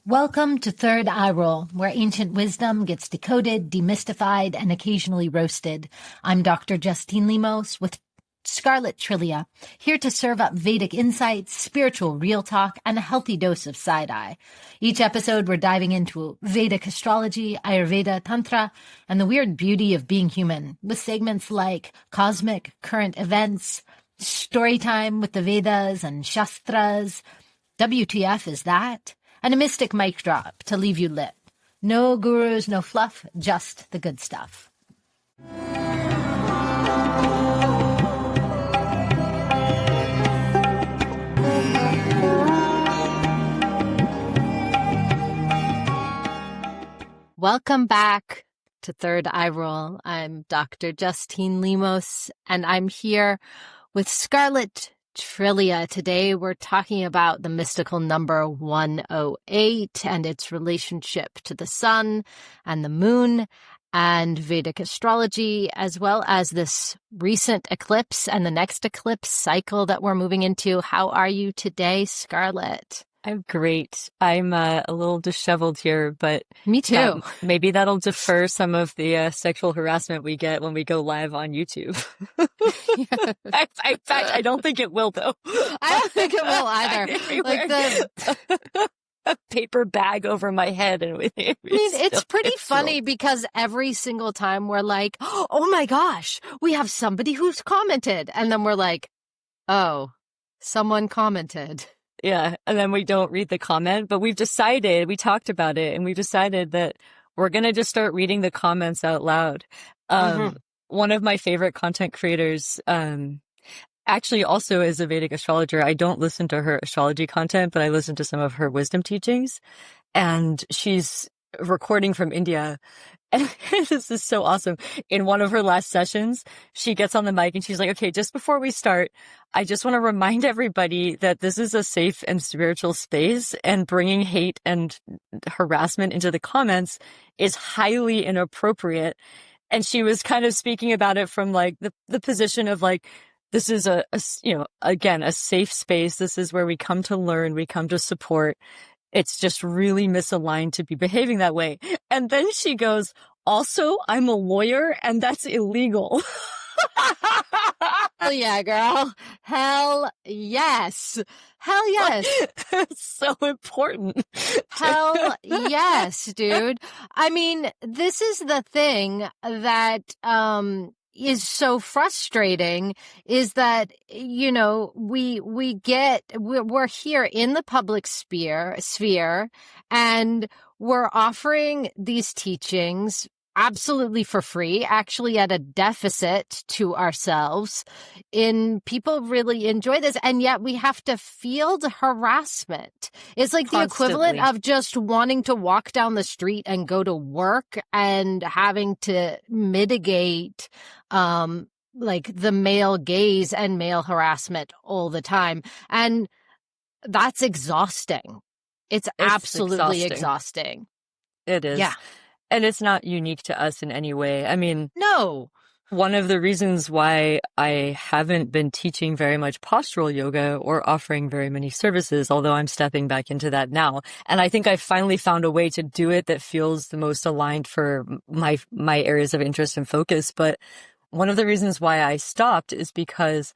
Welcome to Third Eye Roll, where ancient wisdom gets decoded, demystified, and occasionally roasted. I'm Dr. Justine Lemos with Scarlett, Trillia, here to serve up Vedic insights, spiritual real talk, and a healthy dose of side-eye. Each episode, we're diving into Vedic astrology, Ayurveda, Tantra, and the weird beauty of being human, with segments like cosmic, current events, story time with the Vedas and Shastras, WTF is that? And a mystic mic drop to leave you lit. No gurus, no fluff, just the good stuff. Welcome back to Third Eye Roll. I'm Dr. Justine Lemos, and I'm here with Scarlett, Trillia. Today we're talking about the mystical number 108 and its relationship to the sun and the moon and Vedic astrology, as well as this recent eclipse and the next eclipse cycle that we're moving into. How are you today, Scarlett? I'm great. I'm a little disheveled here, but me too. Maybe that'll defer some of the sexual harassment we get when we go live on YouTube. In fact, I don't think it will, though. I don't think it will either. Like a paper bag over my head, and it's pretty funny because every single time we're like, "Oh my gosh, we have somebody who's commented," and then we're like, "Oh, someone commented." Yeah, and then we don't read the comment, but we talked about it, and we've decided that we're going to just start reading the comments out loud. One of my favorite content creators, actually also is a Vedic astrologer. I don't listen to her astrology content, but I listen to some of her wisdom teachings, and she's recording from India. And this is so awesome. In one of her last sessions, she gets on the mic and she's like, okay, just before we start, I just want to remind everybody that this is a safe and spiritual space, and bringing hate and harassment into the comments is highly inappropriate. And she was kind of speaking about it from like the position of like, this is again, a safe space. This is where we come to learn. We come to support. It's just really misaligned to be behaving that way. And then she goes, also, I'm a lawyer and that's illegal. Hell yeah, girl. Hell yes. Hell yes. It's so important. Hell yes, dude. I mean, this is the thing that, is so frustrating, is that, you know, we're here in the public sphere, and we're offering these teachings absolutely for free, actually at a deficit to ourselves. People really enjoy this, and yet we have to field harassment. It's like the equivalent of just wanting to walk down the street and go to work and having to mitigate like the male gaze and male harassment all the time. And that's exhausting. It's absolutely exhausting. It is. Yeah. And it's not unique to us in any way. I mean, no. One of the reasons why I haven't been teaching very much postural yoga or offering very many services, although I'm stepping back into that now. And I think I finally found a way to do it that feels the most aligned for my areas of interest and focus. But one of the reasons why I stopped is because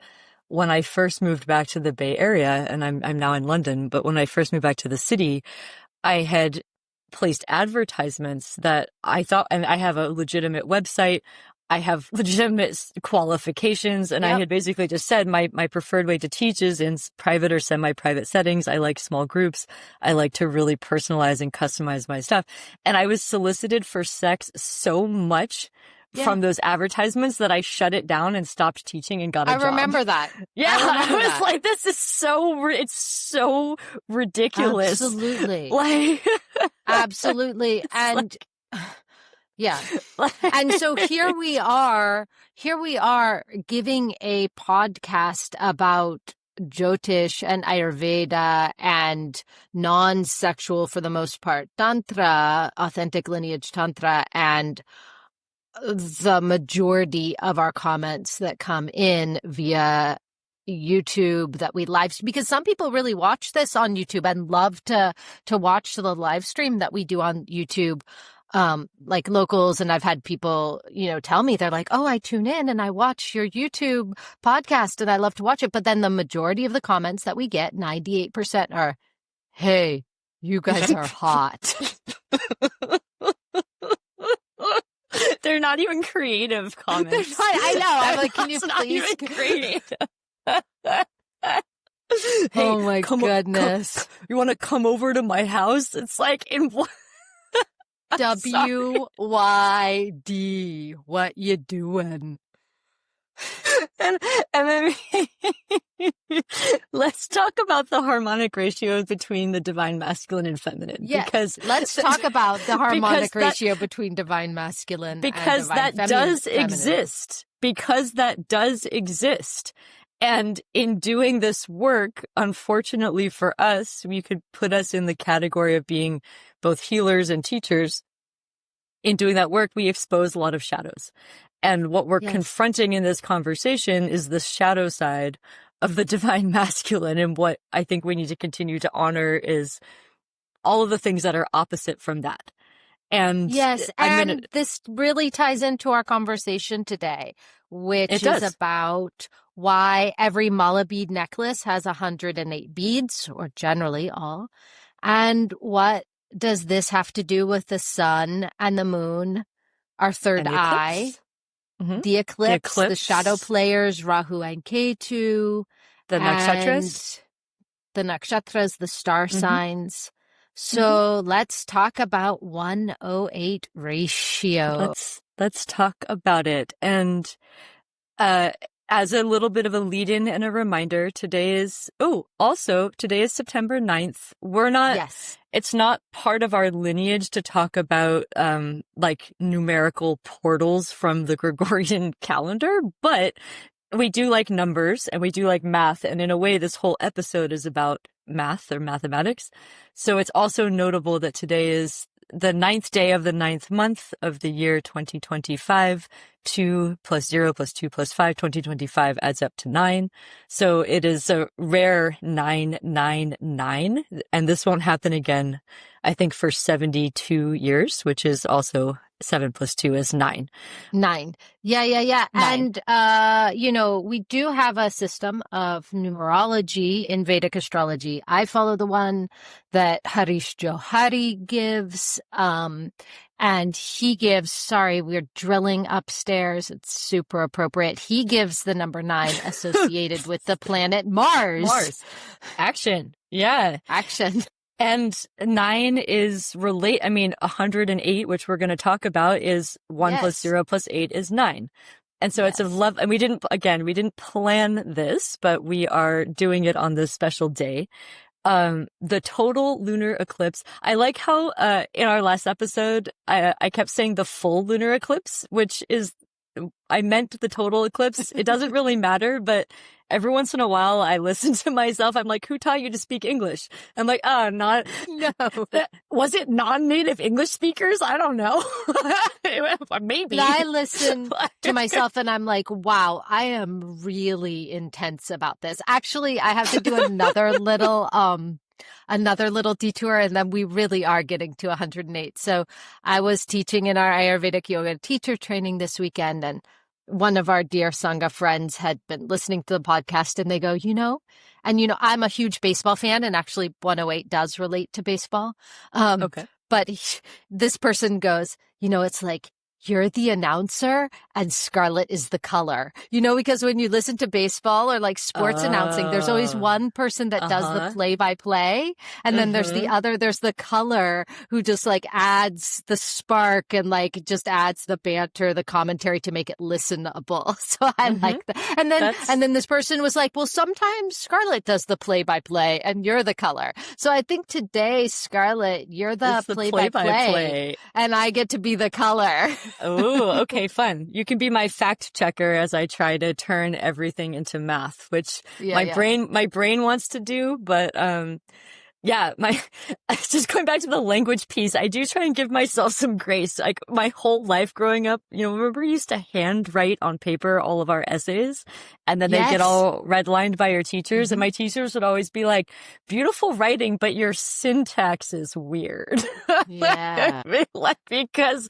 when I first moved back to the Bay Area, and I'm now in London, but when I first moved back to the city, I had placed advertisements that I thought, and I have a legitimate website, I have legitimate qualifications, and I had basically just said my preferred way to teach is in private or semi-private settings. I like small groups. I like to really personalize and customize my stuff. And I was solicited for sex so much from those advertisements that I shut it down and stopped teaching and got a job. I remember that. Yeah, I was like, this is it's so ridiculous. Absolutely. Like, absolutely. And yeah. And so here we are giving a podcast about Jyotish and Ayurveda and non-sexual, for the most part, Tantra, authentic lineage Tantra, and the majority of our comments that come in via YouTube that we because some people really watch this on YouTube and love to watch the live stream that we do on YouTube. Like locals, and I've had people, tell me, they're like, oh, I tune in and I watch your YouTube podcast and I love to watch it. But then the majority of the comments that we get, 98% are, hey, you guys are hot. They're not even creative comments. I know. I'm like, can you That's please? not even creative. Hey, oh my goodness. You want to come over to my house? It's like, in what? WYD, what you doing? And then let's talk about the harmonic ratio between the divine masculine and feminine. Yes, because let's talk about the harmonic ratio between divine masculine and divine that feminine. Exist. Because that does exist. And in doing this work, unfortunately for us, you could put us in the category of being both healers and teachers. In doing that work, we expose a lot of shadows. And what we're confronting in this conversation is the shadow side of the divine masculine. And what I think we need to continue to honor is all of the things that are opposite from that. And yes, this really ties into our conversation today, which is about why every mala bead necklace has 108 beads, or generally all. And what does this have to do with the sun and the moon, our third eye, the eclipse, the shadow players, Rahu and Ketu, the nakshatras, the star signs. So let's talk about 108 ratio. Let's talk about it. And as a little bit of a lead-in and a reminder, today is September 9th. It's not part of our lineage to talk about like numerical portals from the Gregorian calendar, but we do like numbers and we do like math. And in a way, this whole episode is about math or mathematics. So it's also notable that today is the 9th day of the 9th month of the year 2025. 2 plus 0 plus 2 plus 5, 2025 adds up to 9. So it is a rare 999. And this won't happen again, I think, for 72 years, which is also 7 plus 2 is 9. 9. Yeah. 9. And, we do have a system of numerology in Vedic astrology. I follow the one that Harish Johari gives. And he gives, we're drilling upstairs. It's super appropriate. He gives the number 9 associated with the planet Mars. Action. Yeah. Action. And 9 is 108, which we're going to talk about, is 1 plus 0 plus 8 is 9. And so it's a love, and we didn't plan this, but we are doing it on this special day. The total lunar eclipse. I like how, in our last episode, I kept saying the full lunar eclipse, which is, I meant the total eclipse. It doesn't really matter, but every once in a while I listen to myself. I'm like, who taught you to speak English? I'm like, no. Was it non-native English speakers? I don't know. Maybe. But I listen to myself and I'm like, wow, I am really intense about this. Actually, I have to do another little detour, and then we really are getting to 108. So I was teaching in our Ayurvedic yoga teacher training this weekend, and one of our dear Sangha friends had been listening to the podcast, and they go, I'm a huge baseball fan, and actually 108 does relate to baseball. Okay. But this person goes, it's like, you're the announcer and Scarlett is the color. Because when you listen to baseball or like sports announcing, there's always one person that does the play-by-play. And then there's the color who just like adds the spark and like just adds the banter, the commentary to make it listenable. So I like that. And then this person was like, well, sometimes Scarlett does the play-by-play and you're the color. So I think today, Scarlett, you're the play-by-play and I get to be the color. Oh, okay, fun. You can be my fact checker as I try to turn everything into math, which my brain wants to do, but Yeah, just going back to the language piece, I do try and give myself some grace. Like my whole life growing up, remember we used to handwrite on paper all of our essays and then they'd get all redlined by your teachers. And my teachers would always be like, beautiful writing, but your syntax is weird. Yeah. Because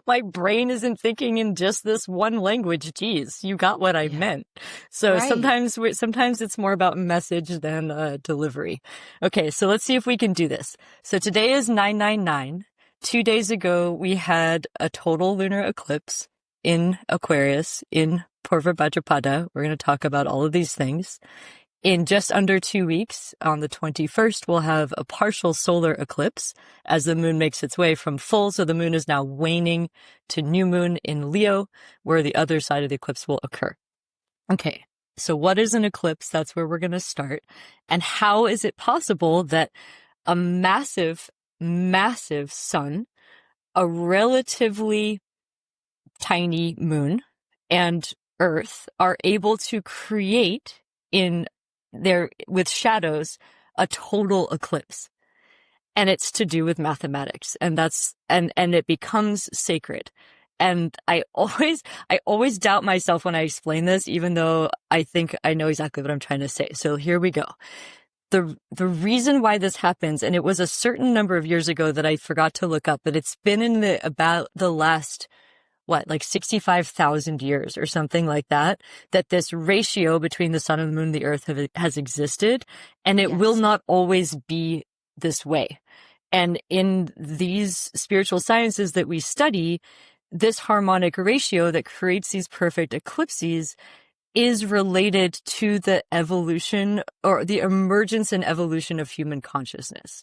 my brain isn't thinking in just this one language. Geez, you got what I meant. So sometimes it's more about message than delivery. Okay, so let's see if we can do this. So today is 999. 2 days ago, we had a total lunar eclipse in Aquarius, in Purvabhadrapada. We're going to talk about all of these things. In just under 2 weeks, on the 21st, we'll have a partial solar eclipse as the moon makes its way from full. So the moon is now waning to new moon in Leo, where the other side of the eclipse will occur. Okay. So what is an eclipse? That's where we're going to start. And how is it possible that a massive, massive sun, a relatively tiny moon, and Earth are able to create with shadows, a total eclipse? And it's to do with mathematics. And it becomes sacred. And I always doubt myself when I explain this, even though I think I know exactly what I'm trying to say. So here we go. The reason why this happens, and it was a certain number of years ago that I forgot to look up, but it's been in about the last, 65,000 years or something like that this ratio between the sun and the moon and the earth has existed. And it will not always be this way. And in these spiritual sciences that we study, this harmonic ratio that creates these perfect eclipses is related to the evolution or the emergence and evolution of human consciousness.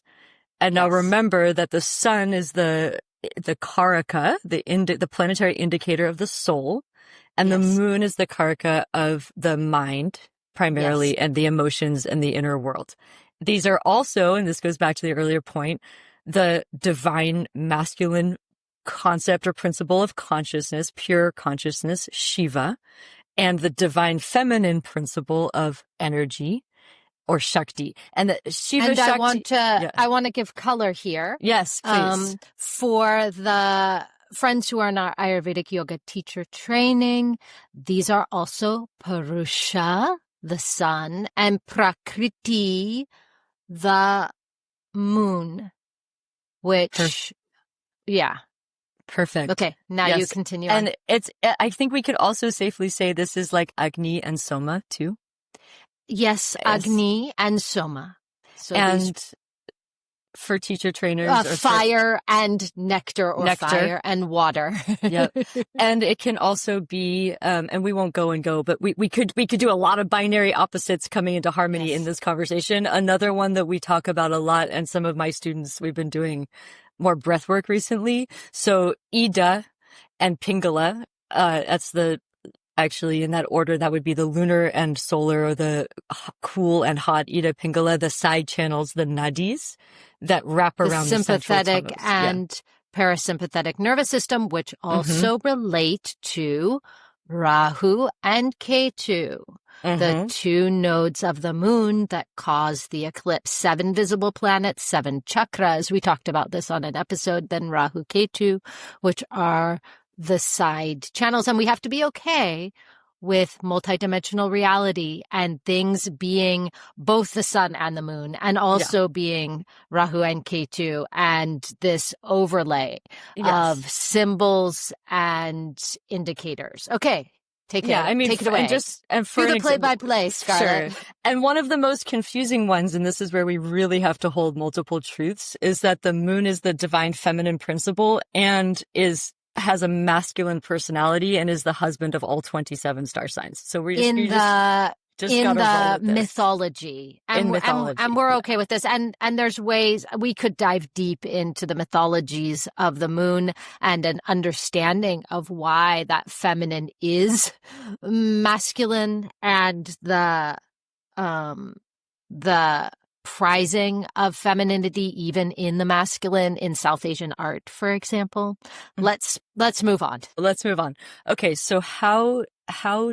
And now remember that the sun is the karaka, the planetary indicator of the soul, and the moon is the karaka of the mind primarily and the emotions and the inner world. These are also, and this goes back to the earlier point, the divine masculine concept or principle of consciousness, pure consciousness, Shiva, and the divine feminine principle of energy or Shakti. And the Shiva and Shakti. I want to give color here. Yes, please. For the friends who are in our Ayurvedic yoga teacher training, these are also Purusha, the sun, and Prakriti, the moon, which, Perfect. Okay, now you continue on. And I think we could also safely say this is like Agni and Soma too. Yes, Agni and Soma. So and for teacher trainers, fire and nectar, or fire and water. Yep. And it can also be, and we won't go and go, but we could do a lot of binary opposites coming into harmony in this conversation. Another one that we talk about a lot, and some of my students, we've been doing more breath work recently. So Ida and Pingala, actually in that order, that would be the lunar and solar, or the cool and hot Ida, Pingala, the side channels, the nadis that wrap around the sympathetic and parasympathetic nervous system, which also relate to Rahu and Ketu, the two nodes of the moon that cause the eclipse. 7 visible planets, 7 chakras. We talked about this on an episode. Then Rahu, Ketu, which are the side channels. And we have to be okay with multidimensional reality and things being both the sun and the moon, and also being Rahu and Ketu, and this overlay of symbols and indicators. Okay. Take it away. And for do the play-by-play, Scarlett. Sure. And one of the most confusing ones, and this is where we really have to hold multiple truths, is that the moon is the divine feminine principle and has a masculine personality and is the husband of all 27 star signs. So we're just in the mythology. And we're okay with this. And there's ways we could dive deep into the mythologies of the moon and an understanding of why that feminine is masculine, and the prizing of femininity even in the masculine in South Asian art, for example. Let's move on. Okay, so how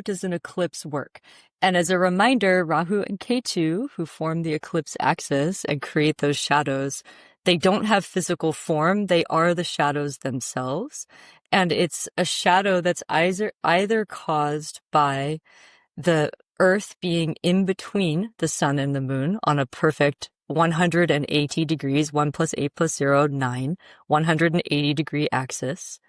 does an eclipse work? And as a reminder, Rahu and Ketu, who form the eclipse axis and create those shadows, they don't have physical form. They are the shadows themselves. And it's a shadow that's either caused by the Earth being in between the sun and the moon on a perfect 180 degrees, 1 plus 8 plus 0, 9, 180 degree axis.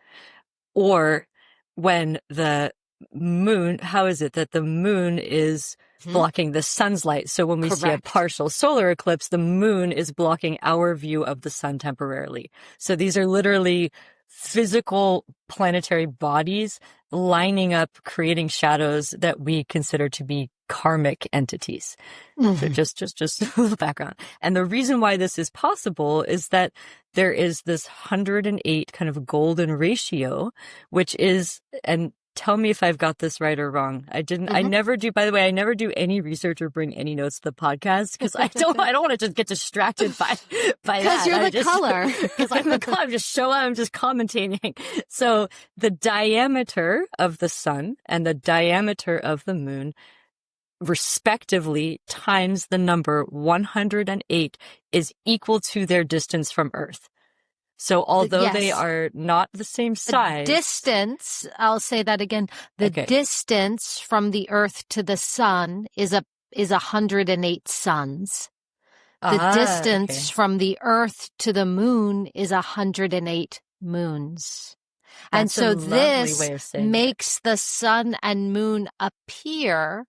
Or when the moon, how is it that the moon is blocking the sun's light? So when we see a partial solar eclipse, the moon is blocking our view of the sun temporarily. So these are literally physical planetary bodies lining up, creating shadows that we consider to be karmic entities. So just a little background. And the reason why this is possible is that there is this 108 kind of golden ratio, which is, and tell me if I've got this right or wrong. I never do, by the way, I never do any research or bring any notes to the podcast because I don't want to just get distracted by that. Because you're the color. Because I'm the color. I'm just commentating. So the diameter of the sun and the diameter of the moon respectively times the number 108 is equal to their distance from Earth. So although they are not the same size. The distance, I'll say that again, the distance from the Earth to the sun is 108 suns. The distance from the Earth to the moon is 108 moons. And so this makes the sun and moon appear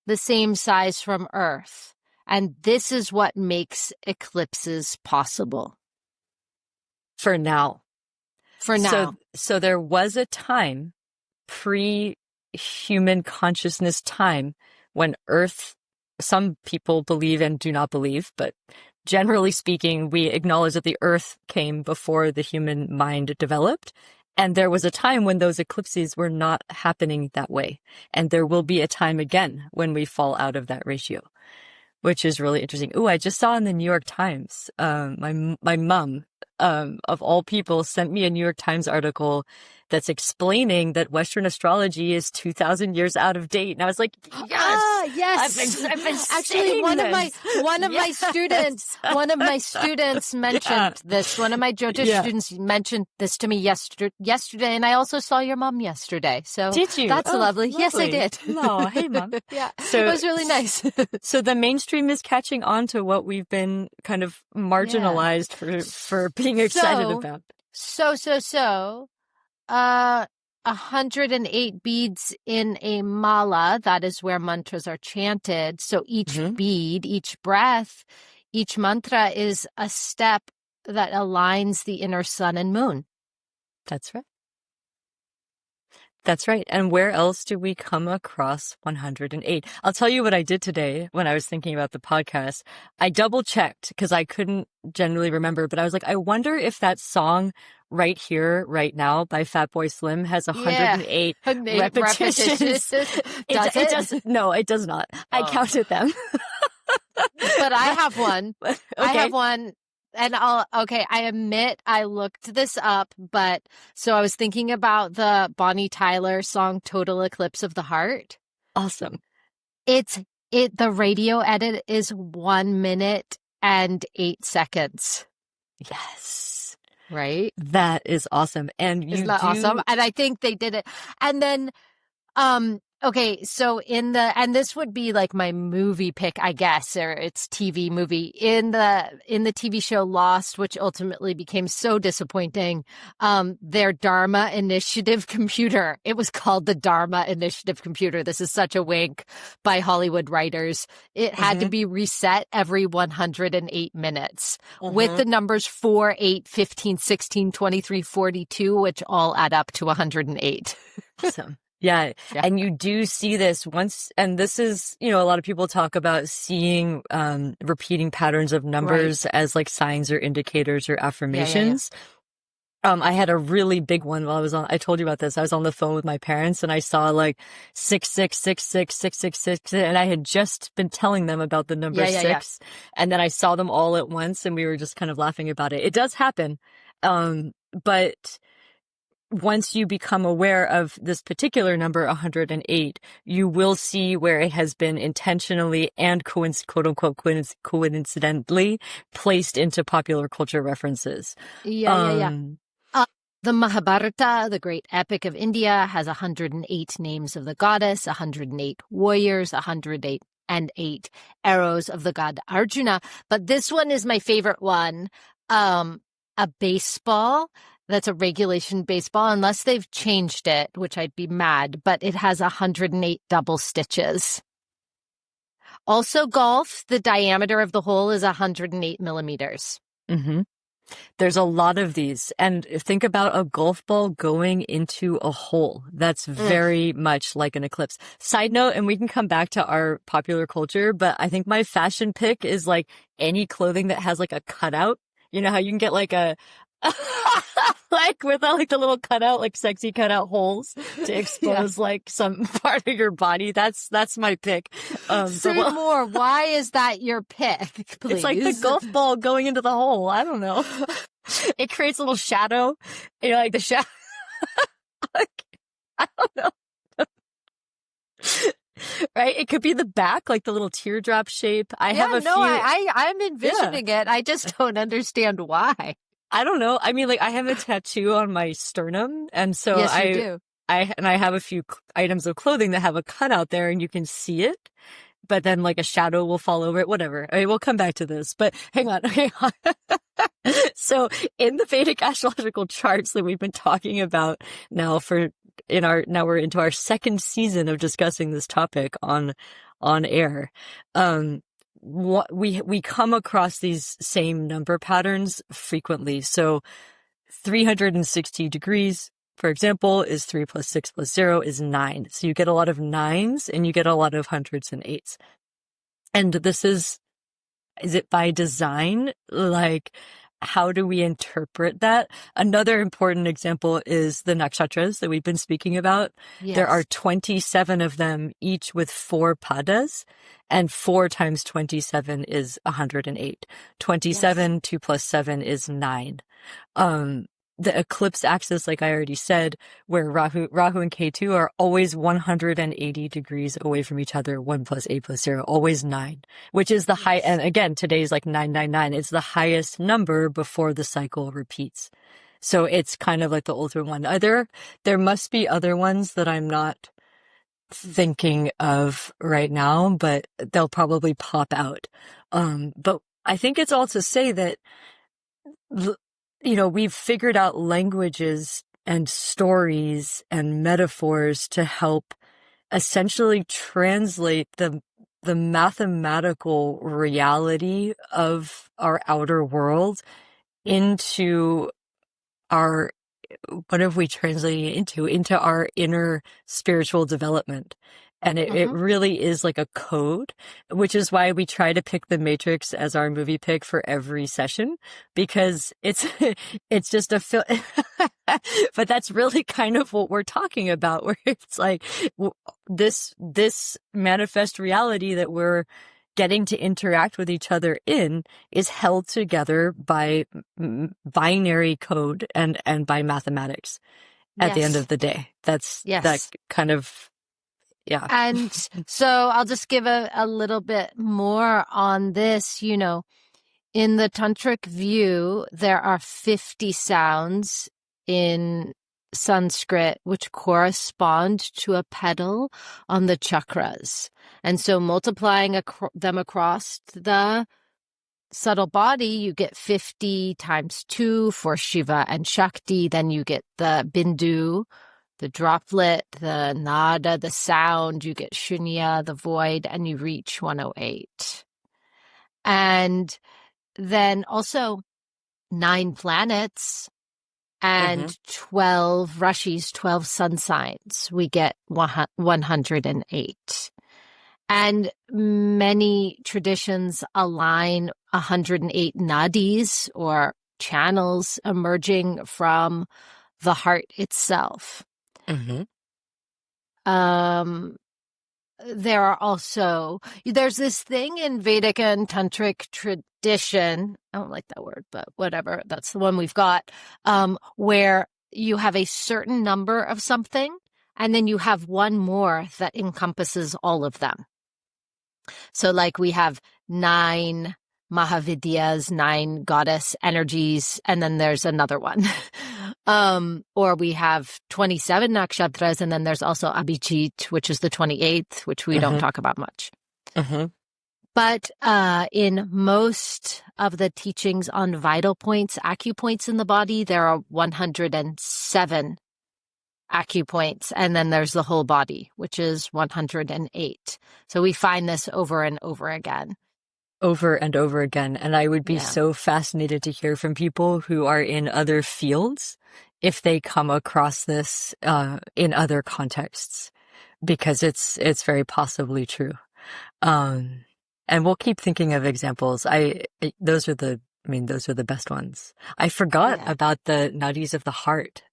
the same size from Earth. And this is what makes eclipses possible. For now. So there was a time, pre-human consciousness time, when Earth, some people believe and do not believe, but generally speaking, we acknowledge that the Earth came before the human mind developed. And there was a time when those eclipses were not happening that way. And there will be a time again when we fall out of that ratio, which is really interesting. Ooh, I just saw in the New York Times, my mom, of all people, sent me a New York Times article that's explaining that Western astrology is 2,000 years out of date. And I was like, yes, yes. I've been actually one of my students mentioned this. One of my Jyotish students mentioned this to me yesterday, and I also saw your mom yesterday. So did you? That's lovely. Yes, I did. Oh, hey, Mom. Yeah, so it was really nice. So the mainstream is catching on to what we've been kind of marginalized for being excited about. 108 beads in a mala, that is where mantras are chanted. So each bead, each breath, each mantra is a step that aligns the inner sun and moon. That's right. That's right. And where else do we come across 108? I'll tell you what I did today when I was thinking about the podcast. I double checked because I couldn't generally remember, but I was like, I wonder if that song Right Here, Right Now by Fatboy Slim has 108 repetitions. It does. No, it does not. I counted them. But I have one. Okay. I have one. And I admit I looked this up, but so I was thinking about the Bonnie Tyler song Total Eclipse of the Heart. Awesome. The radio edit is 1 minute and 8 seconds. Yes. Right? That is awesome. And isn't that awesome? And I think they did it. And then, so and this would be like my movie pick, I guess, or it's TV movie in the TV show Lost, which ultimately became so disappointing. Their Dharma Initiative computer, it was called the Dharma Initiative computer. This is such a wink by Hollywood writers. It had to be reset every 108 minutes with the numbers 4, 8, 15, 16, 23, 42, which all add up to 108. Awesome. Yeah. And you do see this once, and this is, a lot of people talk about seeing repeating patterns of numbers as like signs or indicators or affirmations. I had a really big one while I told you about this. I was on the phone with my parents and I saw like 6666666, and I had just been telling them about the number 6. And then I saw them all at once and we were just kind of laughing about it. It does happen. But once you become aware of this particular number, 108, you will see where it has been intentionally and quote unquote coincidentally placed into popular culture references. Yeah. The Mahabharata, the great epic of India, has 108 names of the goddess, 108 warriors, 108 and 8 arrows of the god Arjuna. But this one is my favorite one. A baseball. That's a regulation baseball, unless they've changed it, which I'd be mad, but it has 108 double stitches. Also, golf, the diameter of the hole is 108 millimeters. Mm-hmm. There's a lot of these. And think about a golf ball going into a hole. That's very much like an eclipse. Side note, and we can come back to our popular culture, but I think my fashion pick is like any clothing that has like a cutout. You know how you can get like a like with like the little cutout, like sexy cutout holes to expose like some part of your body. That's my pick. Say more. Why is that your pick? Please. It's like the golf ball going into the hole. I don't know. It creates a little shadow. You know, like the shadow. I don't know. Right? It could be the back, like the little teardrop shape. I'm envisioning it. I just don't understand why. I don't know. I mean, like I have a tattoo on my sternum, and so yes, you do. I have a few items of clothing that have a cutout there, and you can see it. But then, like a shadow will fall over it. Whatever. I mean, we'll come back to this. But hang on. So, in the Vedic astrological charts that we've been talking about now now we're into our second season of discussing this topic on air. We come across these same number patterns frequently. So 360 degrees, for example, is 3 plus 6 plus 0 is 9. So you get a lot of 9s and you get a lot of 100s and 8s. And this is it by design? Like, how do we interpret that? Another important example is the nakshatras that we've been speaking about. Yes. There are 27 of them, each with 4 padas, and 4 times 27 is 108. 27, yes. 2 plus 7 is 9. The eclipse axis, like I already said, where Rahu and Ketu are always 180 degrees away from each other, 1 plus 8 plus 0, always 9, which is the high, and again, today's like 999. It's the highest number before the cycle repeats. So it's kind of like the ultimate one. There must be other ones that I'm not thinking of right now, but they'll probably pop out. But I think it's all to say that, you know, we've figured out languages and stories and metaphors to help essentially translate the mathematical reality of our outer world into our, what have we translated it into our inner spiritual development. And it really is like a code, which is why we try to pick The Matrix as our movie pick for every session, because it's just but that's really kind of what we're talking about, where it's like this manifest reality that we're getting to interact with each other in is held together by binary code and by mathematics at the end of the day. That's that kind of. Yeah. And so I'll just give a little bit more on this. You know, in the tantric view, there are 50 sounds in Sanskrit which correspond to a petal on the chakras. And so multiplying them across the subtle body, you get 50 times 2 for Shiva and Shakti. Then you get the bindu, the droplet, the nada, the sound, you get shunya, the void, and you reach 108. And then also 9 planets and 12 rashis, 12 sun signs. We get 108. And many traditions align 108 nadis or channels emerging from the heart itself. There are also, there's this thing in Vedic and Tantric tradition, I don't like that word, but whatever, that's the one we've got, where you have a certain number of something, and then you have one more that encompasses all of them. So like we have 9 Mahavidyas, 9 goddess energies, and then there's another one. Or we have 27 nakshatras, and then there's also Abhijit, which is the 28th, which we don't talk about much. But in most of the teachings on vital points, acupoints in the body, there are 107 acupoints, and then there's the whole body, which is 108. So we find this over and over again. Over and over again. And I would be so fascinated to hear from people who are in other fields if they come across this in other contexts, because it's very possibly true. And we'll keep thinking of examples. Those are the best ones. I forgot about the nadis of the heart.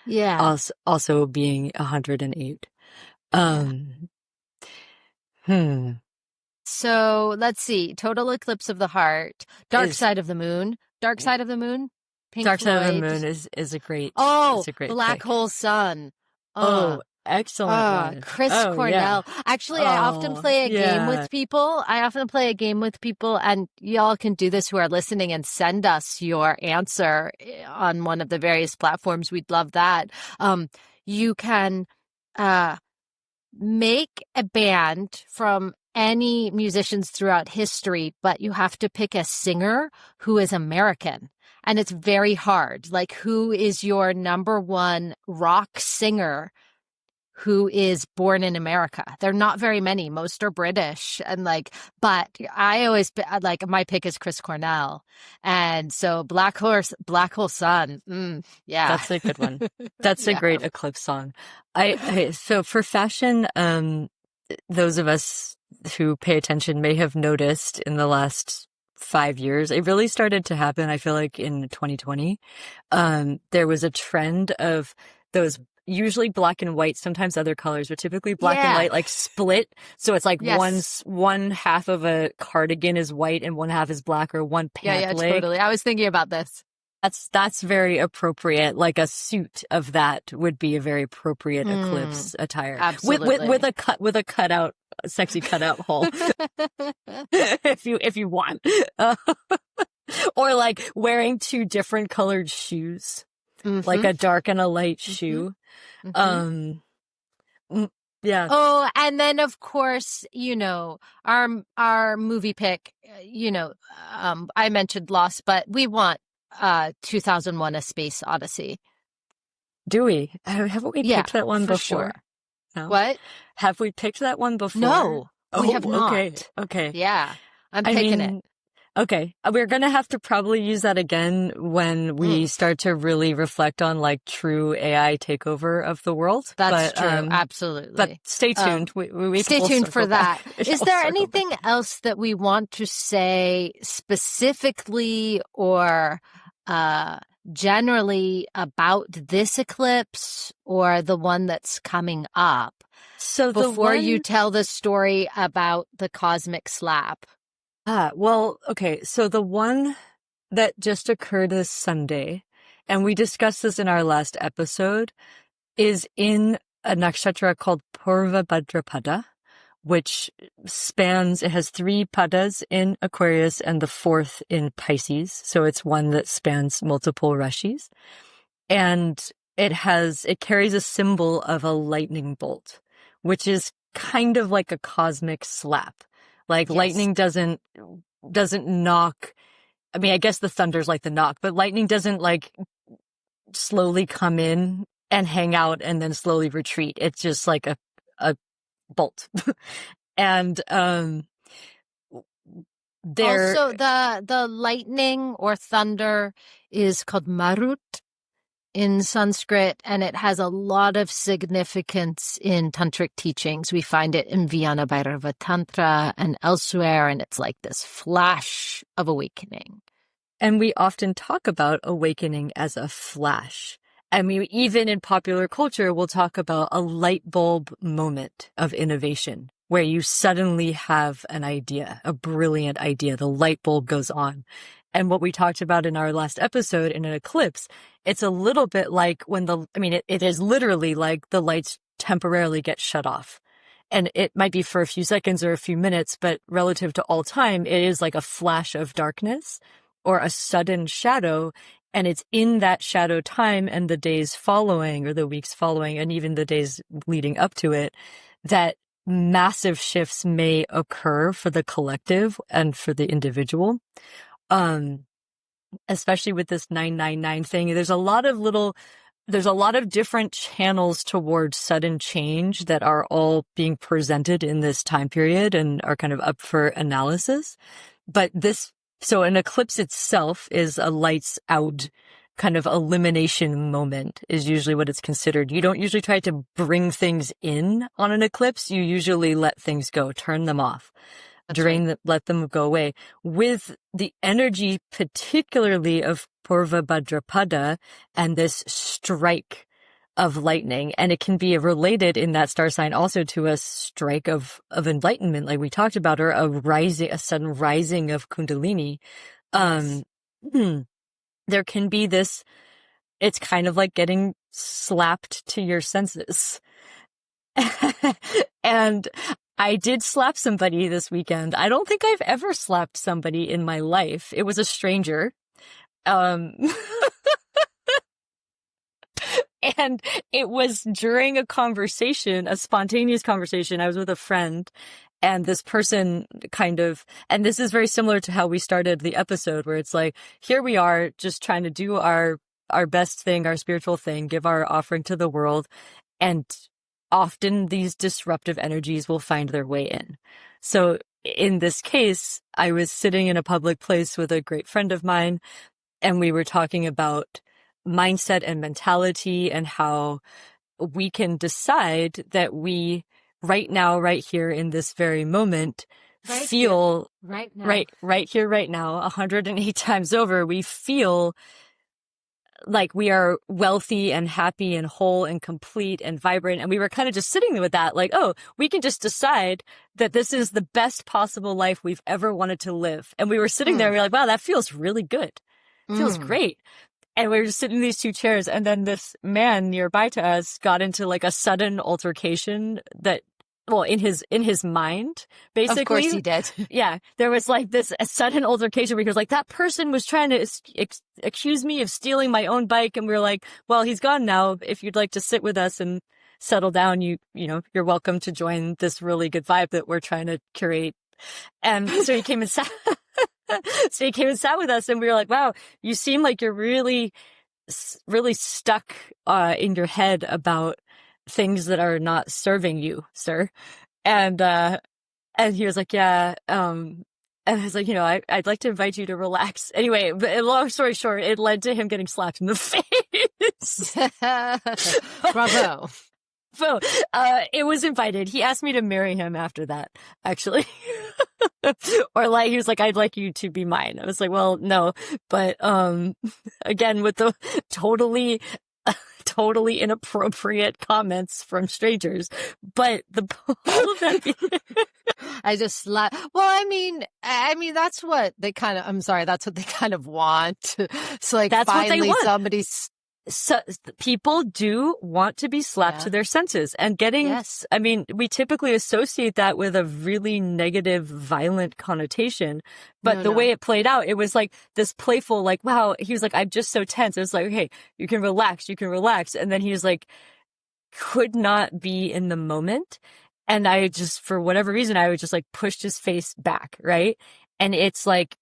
Yeah. Also being 108. So let's see. Total eclipse of the heart. Dark side of the moon. Dark side of the moon. Pink Dark Floyd. side of the moon is a great. Oh, it's a great black pick. hole sun. Excellent one. Chris Cornell. Yeah. Actually, I often play a game with people. And y'all can do this who are listening and send us your answer on one of the various platforms. We'd love that. You can make a band from any musicians throughout history, but you have to pick a singer who is American. And it's very hard. Like, who is your number one rock singer who is born in America? They're not very many. Most are British. And but I always, my pick is Chris Cornell. And so Black Hole Sun. Yeah. That's a good one. That's a great Eclipse song. So for fashion, those of us who pay attention may have noticed in the last 5 years, it really started to happen, I feel like, in 2020. There was a trend of those usually black and white, sometimes other colors, but typically black and white, like split. So it's like one half of a cardigan is white and one half is black, or one pant leg. Totally. I was thinking about this. That's very appropriate. Like a suit of that would be a very appropriate eclipse attire. Absolutely. With a cutout, sexy cutout hole. if you want. Or like wearing 2 different colored shoes. Like a dark and a light shoe. Yeah. Oh, and then of course, our movie pick, I mentioned Lost, but we want 2001: A Space Odyssey. Do we? Haven't we picked that one before? Sure. No? What? Have we picked that one before? No, we have not. Okay. Yeah, I'm picking it. Okay. We're going to have to probably use that again when we start to really reflect on like true AI takeover of the world. That's true. Absolutely. But stay tuned. We stay tuned for that. Is there anything else that we want to say specifically or generally about this eclipse or the one that's coming up? So before you tell the story about the cosmic slap. Well, okay. So the one that just occurred this Sunday, and we discussed this in our last episode, is in a nakshatra called Purvabhadrapada, which it has 3 padas in Aquarius and the 4th in Pisces. So it's one that spans multiple rashis. And it carries a symbol of a lightning bolt, which is kind of like a cosmic slap. Like lightning doesn't knock. I mean, I guess the thunder's like the knock, but lightning doesn't like slowly come in and hang out and then slowly retreat. It's just like a bolt. And also the lightning or thunder is called marut in Sanskrit, and it has a lot of significance in tantric teachings. We find it in Vijnana Bhairava Tantra and elsewhere, and it's like this flash of awakening. And we often talk about awakening as a flash. I mean, even in popular culture, we'll talk about a light bulb moment of innovation where you suddenly have an idea, a brilliant idea. The light bulb goes on. And what we talked about in our last episode in an eclipse, it's a little bit like when it is literally like the lights temporarily get shut off. And it might be for a few seconds or a few minutes, but relative to all time, it is like a flash of darkness or a sudden shadow. And it's in that shadow time and the days following or the weeks following and even the days leading up to it that massive shifts may occur for the collective and for the individual. Especially with this 999 thing, there's a lot of different channels towards sudden change that are all being presented in this time period and are kind of up for analysis. So an eclipse itself is a lights out kind of elimination moment is usually what it's considered. You don't usually try to bring things in on an eclipse. You usually let things go, turn them off. Let them go away. With the energy, particularly of Purvabhadrapada and this strike of lightning, and it can be related in that star sign also to a strike of enlightenment, like we talked about, or a sudden rising of Kundalini. There can be this. It's kind of like getting slapped to your senses, and I did slap somebody this weekend. I don't think I've ever slapped somebody in my life. It was a stranger. And it was during a conversation, a spontaneous conversation. I was with a friend and this person and this is very similar to how we started the episode where it's like, here we are just trying to do our best thing, our spiritual thing, give our offering to the world. And often these disruptive energies will find their way in. So in this case, I was sitting in a public place with a great friend of mine, and we were talking about mindset and mentality and how we can decide that we right now, right here in this very moment, right here, right now, 108 times over, we feel like we are wealthy and happy and whole and complete and vibrant. And we were kind of just sitting there with that, like, oh, we can just decide that this is the best possible life we've ever wanted to live. And we were sitting there and we were like, wow, that feels really good. It feels great. And we were just sitting in these two chairs. And then this man nearby to us got into like a sudden altercation in his mind, basically. Of course he did. Yeah. There was like this a sudden altercation where he was like, that person was trying to accuse me of stealing my own bike. And we were like, well, he's gone now. If you'd like to sit with us and settle down, you're welcome to join this really good vibe that we're trying to curate. And so he came and sat, with us, and we were like, wow, you seem like you're really, really stuck, in your head about things that are not serving you, sir. And he was like, yeah, and I was like, I'd like to invite you to relax. Anyway, but long story short, it led to him getting slapped in the face. Bravo. So, it was invited. He asked me to marry him after that, actually. Or like, he was like, I'd like you to be mine. I was like, well, no. But, again, with the totally inappropriate comments from strangers. But all of that. I just well, I mean, that's what they kind of, I'm sorry, that's what they kind of want. It's like that's finally what they want. somebody's. So people do want to be slapped to their senses, and I mean, we typically associate that with a really negative, violent connotation, but the way it played out, it was like this playful, like, wow, he was like, I'm just so tense. It was like, okay, you can relax. And then he was like, could not be in the moment. And I just, for whatever reason, I would just like pushed his face back. Right. And it's like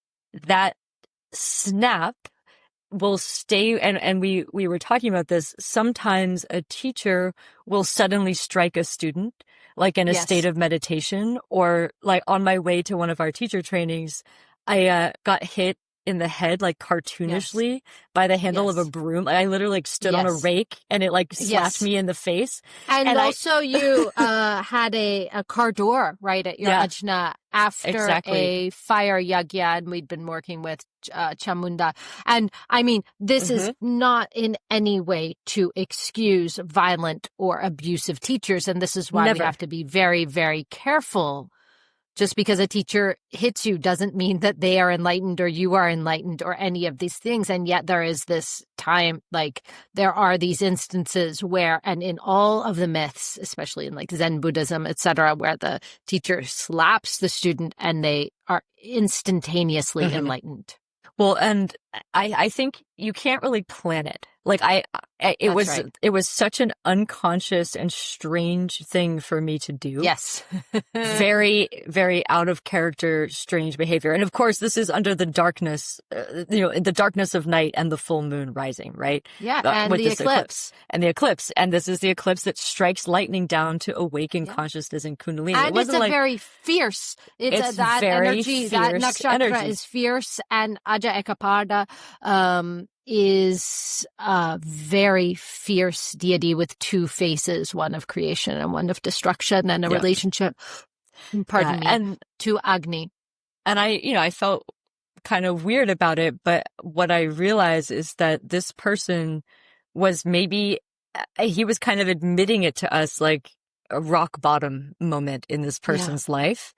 that snap will stay, and we were talking about this. Sometimes a teacher will suddenly strike a student, like in a state of meditation, or like on my way to one of our teacher trainings, I got hit in the head, like cartoonishly, by the handle of a broom. I literally like stood on a rake, and it like slapped me in the face. And also you had a car door right at your ajna after a fire yagya, and we'd been working with Chamunda. And I mean, this is not in any way to excuse violent or abusive teachers, and this is why we have to be very, very careful Just because a teacher hits you doesn't mean that they are enlightened or you are enlightened or any of these things. And yet there is this time, like there are these instances where, and in all of the myths, especially in like Zen Buddhism, etc., where the teacher slaps the student and they are instantaneously enlightened. Well, and I think you can't really plan it. Like it was such an unconscious and strange thing for me to do. Yes. Very, very out of character, strange behavior. And of course, this is under the darkness, the darkness of night and the full moon rising, right? Yeah. And the eclipse. And the eclipse. And this is the eclipse that strikes lightning down to awaken consciousness in Kundalini. And it's very fierce. It's that very energy, that nakshatra is fierce. And Aja Ekapada, is a very fierce deity with two faces, one of creation and one of destruction, and a relationship, and to Agni. And I felt kind of weird about it, but what I realized is that this person was he was kind of admitting it to us, like a rock bottom moment in this person's life.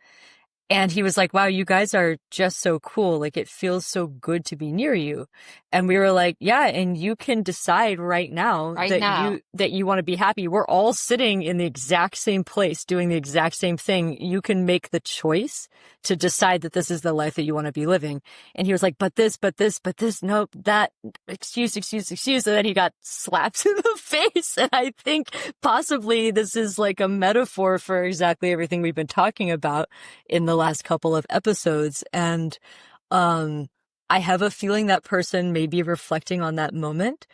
And he was like, wow, you guys are just so cool. Like, it feels so good to be near you. And we were like, yeah, and you can decide right now that you want to be happy. We're all sitting in the exact same place, doing the exact same thing. You can make the choice to decide that this is the life that you want to be living. And he was like, but this, nope, that, excuse. And then he got slapped in the face. And I think possibly this is like a metaphor for exactly everything we've been talking about in the last couple of episodes. And I have a feeling that person may be reflecting on that moment.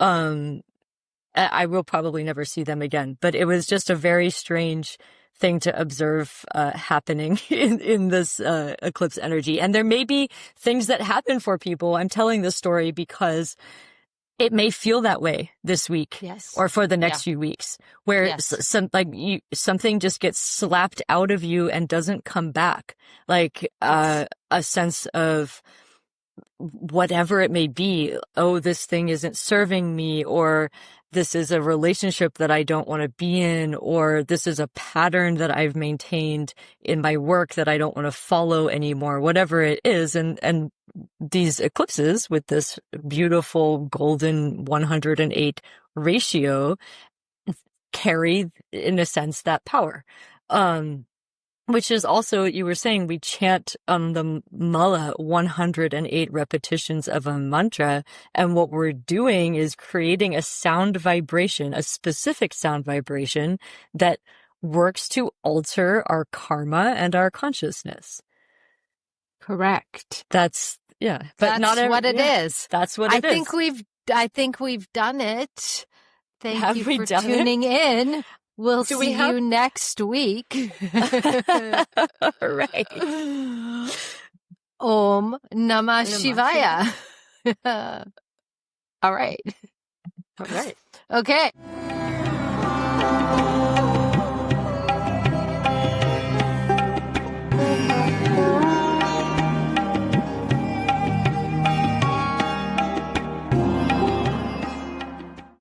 I will probably never see them again, but it was just a very strange thing to observe happening in this eclipse energy. And there may be things that happen for people. I'm telling this story because it may feel that way this week or for the next few weeks, where something just gets slapped out of you and doesn't come back. Like a sense of whatever it may be. Oh, this thing isn't serving me, or this is a relationship that I don't want to be in, or this is a pattern that I've maintained in my work that I don't want to follow anymore, whatever it is. And these eclipses with this beautiful golden 108 ratio carry, in a sense, that power. Which is also, you were saying, we chant the mala 108 repetitions of a mantra. And what we're doing is creating a sound vibration, a specific sound vibration that works to alter our karma and our consciousness. Correct. That's what it is. That's what it is. I think we've done it. Have you we for done tuning in. We'll see you next week. Right. Om Namah Shivaya. All right. All right. Okay.